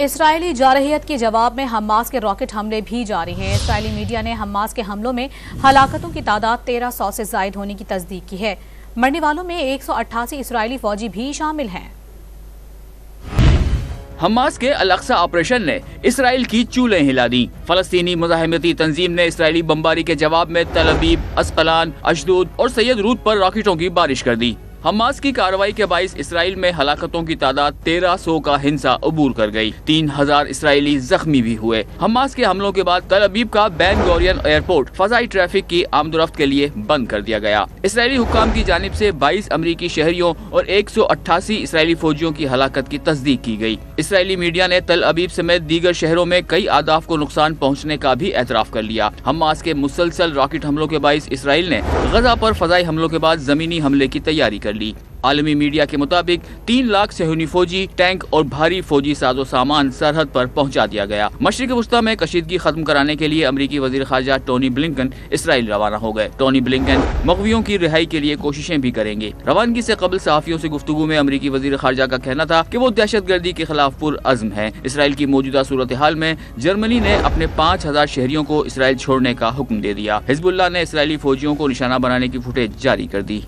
اسرائیلی جارحیت کے جواب میں حماس کے راکٹ حملے بھی جاری ہیں۔ اسرائیلی میڈیا نے حماس کے حملوں میں ہلاکتوں کی تعداد 1300 سے زائد ہونے کی تصدیق کی ہے۔ مرنے والوں میں 188 اسرائیلی فوجی بھی شامل ہیں۔ حماس کے الاقصی آپریشن نے اسرائیل کی چولیں ہلا دیں۔ فلسطینی مزاحمتی تنظیم نے اسرائیلی بمباری کے جواب میں تل ابیب، اسقلان، اشدود اور سید رود پر راکٹوں کی بارش کر دی۔ حماس کی کارروائی کے باعث اسرائیل میں ہلاکتوں کی تعداد 1300 کا ہنسا عبور کر گئی۔ 3000 اسرائیلی زخمی بھی ہوئے۔ حماس کے حملوں کے بعد تل ابیب کا بین گورین ایئرپورٹ فضائی ٹریفک کی آمد و رفت کے لیے بند کر دیا گیا۔ اسرائیلی حکام کی جانب سے 22 امریکی شہریوں اور 188 اسرائیلی فوجیوں کی ہلاکت کی تصدیق کی گئی۔ اسرائیلی میڈیا نے تل ابیب سمیت دیگر شہروں میں کئی اہداف کو نقصان پہنچنے کا بھی اعتراف کر لیا۔ حماس کے مسلسل راکٹ حملوں کے باعث اسرائیل نے غزہ پر فضائی حملوں کے بعد زمینی حملے کی تیاری کر لی۔ عالمی میڈیا کے مطابق 3 لاکھ صہیونی فوجی، ٹینک اور بھاری فوجی ساز و سامان سرحد پر پہنچا دیا گیا۔ مشرق وسطی میں کشیدگی ختم کرانے کے لیے امریکی وزیر خارجہ ٹونی بلنکن اسرائیل روانہ ہو گئے۔ ٹونی بلنکن مغویوں کی رہائی کے لیے کوششیں بھی کریں گے۔ روانگی سے قبل صحافیوں سے گفتگو میں امریکی وزیر خارجہ کا کہنا تھا کہ وہ دہشت گردی کے خلاف پرعزم ہیں۔ اسرائیل کی موجودہ صورتحال میں جرمنی نے اپنے 5000 شہریوں کو اسرائیل چھوڑنے کا حکم دے دیا۔ حزب اللہ نے اسرائیلی فوجیوں کو نشانہ بنانے کی فوٹیج جاری کر دی۔